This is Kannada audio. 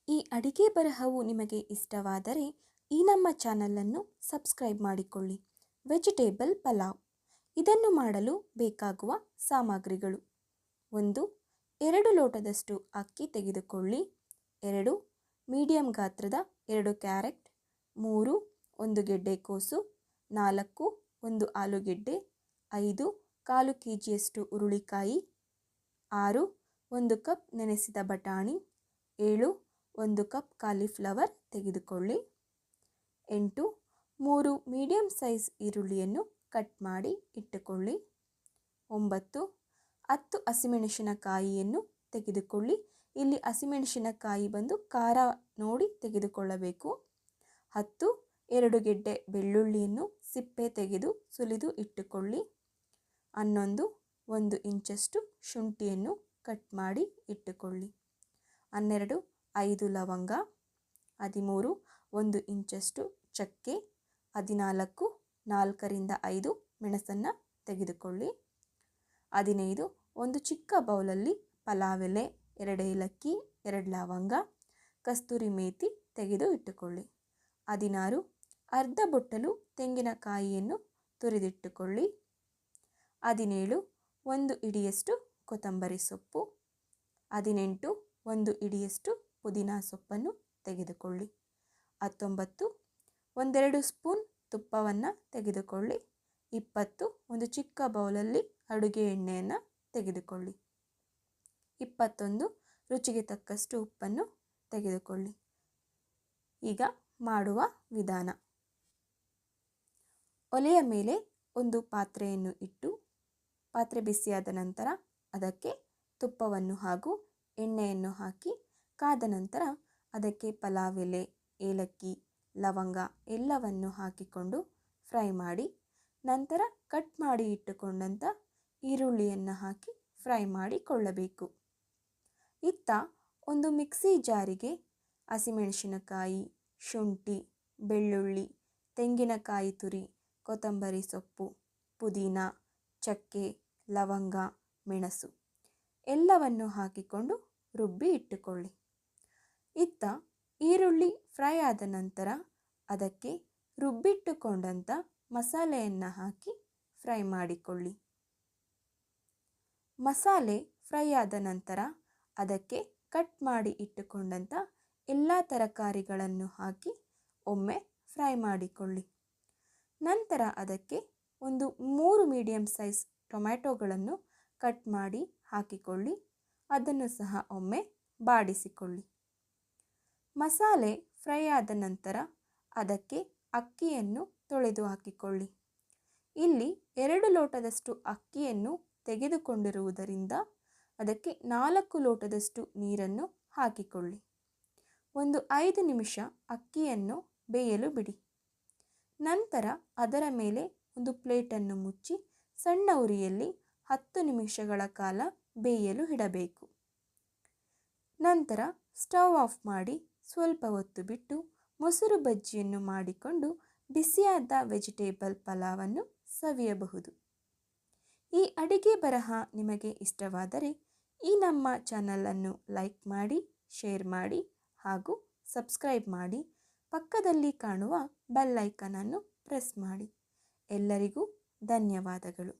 ಈ ಅಡಿಗೆ ಬರಹವು ನಿಮಗೆ ಇಷ್ಟವಾದರೆ ಈ ನಮ್ಮ ಚಾನಲನ್ನು ಸಬ್ಸ್ಕ್ರೈಬ್ ಮಾಡಿಕೊಳ್ಳಿ. ವೆಜಿಟೇಬಲ್ ಪಲಾವ್. ಇದನ್ನು ಮಾಡಲು ಬೇಕಾಗುವ ಸಾಮಗ್ರಿಗಳು: 1. 2 ಲೋಟದಷ್ಟು ಅಕ್ಕಿ ತೆಗೆದುಕೊಳ್ಳಿ. 2 ಮೀಡಿಯಂ ಗಾತ್ರದ 2 ಕ್ಯಾರೆಟ್. 3 1 ಗೆಡ್ಡೆಕೋಸು. 4 1 ಆಲೂಗೆಡ್ಡೆ. 5 1/4 kg ಹುರುಳಿಕಾಯಿ. 6 1 ಕಪ್ ನೆನೆಸಿದ ಬಟಾಣಿ. 7 1 ಕಪ್ ಕಾಲಿಫ್ಲವರ್ ತೆಗೆದುಕೊಳ್ಳಿ. 8 3 ಮೀಡಿಯಂ ಸೈಜ್ ಈರುಳ್ಳಿಯನ್ನು ಕಟ್ ಮಾಡಿ ಇಟ್ಟುಕೊಳ್ಳಿ. 9 10 ಹಸಿಮೆಣಸಿನಕಾಯಿಯನ್ನು ತೆಗೆದುಕೊಳ್ಳಿ. ಇಲ್ಲಿ ಹಸಿಮೆಣಸಿನಕಾಯಿ ಬಂದು ಖಾರ ನೋಡಿ ತೆಗೆದುಕೊಳ್ಳಬೇಕು. 10 2 ಗೆಡ್ಡೆ ಬೆಳ್ಳುಳ್ಳಿಯನ್ನು ಸಿಪ್ಪೆ ತೆಗೆದು ಸುಲಿದು ಇಟ್ಟುಕೊಳ್ಳಿ. 11 1 ಇಂಚಷ್ಟು ಶುಂಠಿಯನ್ನು ಕಟ್ ಮಾಡಿ ಇಟ್ಟುಕೊಳ್ಳಿ. 12 5 ಲವಂಗ. 13 1 ಇಂಚಷ್ಟು ಚಕ್ಕೆ. 14 4ರಿಂದ 5 ಮೆಣಸನ್ನು ತೆಗೆದುಕೊಳ್ಳಿ. 15 ಒಂದು ಚಿಕ್ಕ ಬೌಲಲ್ಲಿ ಪಲಾವ್ ಎಲೆ, 2 ಏಲಕ್ಕಿ, 2 ಲವಂಗ, ಕಸ್ತೂರಿ ಮೇಥಿ ತೆಗೆದು ಇಟ್ಟುಕೊಳ್ಳಿ. 16 ಅರ್ಧ ಬೊಟ್ಟಲು ತೆಂಗಿನಕಾಯಿಯನ್ನು ತುರಿದಿಟ್ಟುಕೊಳ್ಳಿ. 17 1 ಹಿಡಿಯಷ್ಟು ಕೊತ್ತಂಬರಿ ಸೊಪ್ಪು. 18 1 ಹಿಡಿಯಷ್ಟು ಪುದೀನ ಸೊಪ್ಪನ್ನು ತೆಗೆದುಕೊಳ್ಳಿ. 19 1-2 ಸ್ಪೂನ್ ತುಪ್ಪವನ್ನು ತೆಗೆದುಕೊಳ್ಳಿ. 20 ಒಂದು ಚಿಕ್ಕ ಬೌಲಲ್ಲಿ ಅಡುಗೆ ಎಣ್ಣೆಯನ್ನು ತೆಗೆದುಕೊಳ್ಳಿ. 21 ರುಚಿಗೆ ತಕ್ಕಷ್ಟು ಉಪ್ಪನ್ನು ತೆಗೆದುಕೊಳ್ಳಿ. ಈಗ ಮಾಡುವ ವಿಧಾನ: ಒಲೆಯ ಮೇಲೆ ಒಂದು ಪಾತ್ರೆಯನ್ನು ಇಟ್ಟು ಪಾತ್ರೆ ಬಿಸಿಯಾದ ನಂತರ ಅದಕ್ಕೆ ತುಪ್ಪವನ್ನು ಹಾಗೂ ಎಣ್ಣೆಯನ್ನು ಹಾಕಿ ಕಾದ ನಂತರ ಅದಕ್ಕೆ ಪಲಾವ್ ಎಲೆ, ಏಲಕ್ಕಿ, ಲವಂಗ ಎಲ್ಲವನ್ನು ಹಾಕಿಕೊಂಡು ಫ್ರೈ ಮಾಡಿ ನಂತರ ಕಟ್ ಮಾಡಿ ಇಟ್ಟುಕೊಂಡಂಥ ಈರುಳ್ಳಿಯನ್ನು ಹಾಕಿ ಫ್ರೈ ಮಾಡಿಕೊಳ್ಳಬೇಕು. ಇತ್ತ ಒಂದು ಮಿಕ್ಸಿ ಜಾರಿಗೆ ಹಸಿಮೆಣಸಿನಕಾಯಿ, ಶುಂಠಿ, ಬೆಳ್ಳುಳ್ಳಿ, ತೆಂಗಿನಕಾಯಿ ತುರಿ, ಕೊತ್ತಂಬರಿ ಸೊಪ್ಪು, ಪುದೀನ, ಚಕ್ಕೆ, ಲವಂಗ, ಮೆಣಸು ಎಲ್ಲವನ್ನು ಹಾಕಿಕೊಂಡು ರುಬ್ಬಿ ಇಟ್ಟುಕೊಳ್ಳಿ. ಇತ್ತ ಈರುಳ್ಳಿ ಫ್ರೈ ಆದ ನಂತರ ಅದಕ್ಕೆ ರುಬ್ಬಿಟ್ಟುಕೊಂಡಂಥ ಮಸಾಲೆಯನ್ನು ಹಾಕಿ ಫ್ರೈ ಮಾಡಿಕೊಳ್ಳಿ. ಮಸಾಲೆ ಫ್ರೈ ಆದ ನಂತರ ಅದಕ್ಕೆ ಕಟ್ ಮಾಡಿ ಇಟ್ಟುಕೊಂಡಂಥ ಎಲ್ಲ ತರಕಾರಿಗಳನ್ನು ಹಾಕಿ ಒಮ್ಮೆ ಫ್ರೈ ಮಾಡಿಕೊಳ್ಳಿ. ನಂತರ ಅದಕ್ಕೆ ಒಂದು 3 ಮೀಡಿಯಂ ಸೈಜ್ ಟೊಮ್ಯಾಟೊಗಳನ್ನು ಕಟ್ ಮಾಡಿ ಹಾಕಿಕೊಳ್ಳಿ. ಅದನ್ನು ಸಹ ಒಮ್ಮೆ ಬಾಡಿಸಿಕೊಳ್ಳಿ. ಮಸಾಲೆ ಫ್ರೈ ಆದ ನಂತರ ಅದಕ್ಕೆ ಅಕ್ಕಿಯನ್ನು ತೊಳೆದು ಹಾಕಿಕೊಳ್ಳಿ. ಇಲ್ಲಿ 2 ಲೋಟದಷ್ಟು ಅಕ್ಕಿಯನ್ನು ತೆಗೆದುಕೊಂಡಿರುವುದರಿಂದ ಅದಕ್ಕೆ 4 ಲೋಟದಷ್ಟು ನೀರನ್ನು ಹಾಕಿಕೊಳ್ಳಿ. ಒಂದು 5 ನಿಮಿಷ ಅಕ್ಕಿಯನ್ನು ಬೇಯಲು ಬಿಡಿ. ನಂತರ ಅದರ ಮೇಲೆ ಒಂದು ಪ್ಲೇಟನ್ನು ಮುಚ್ಚಿ ಸಣ್ಣ ಉರಿಯಲ್ಲಿ 10 ನಿಮಿಷಗಳ ಕಾಲ ಬೇಯಲು ಇಡಬೇಕು. ನಂತರ ಸ್ಟವ್ ಆಫ್ ಮಾಡಿ ಸ್ವಲ್ಪ ಹೊತ್ತು ಬಿಟ್ಟು ಮೊಸರು ಬಜ್ಜಿಯನ್ನು ಮಾಡಿಕೊಂಡು ಬಿಸಿಯಾದ ವೆಜಿಟೇಬಲ್ ಪಲಾವನ್ನು ಸವಿಯಬಹುದು. ಈ ಅಡಿಗೆ ಬರಹ ನಿಮಗೆ ಇಷ್ಟವಾದರೆ ಈ ನಮ್ಮ ಚಾನಲನ್ನು ಲೈಕ್ ಮಾಡಿ, ಶೇರ್ ಮಾಡಿ ಹಾಗೂ ಸಬ್ಸ್ಕ್ರೈಬ್ ಮಾಡಿ. ಪಕ್ಕದಲ್ಲಿ ಕಾಣುವ ಬೆಲ್ ಐಕಾನನ್ನು ಪ್ರೆಸ್ ಮಾಡಿ. ಎಲ್ಲರಿಗೂ ಧನ್ಯವಾದಗಳು.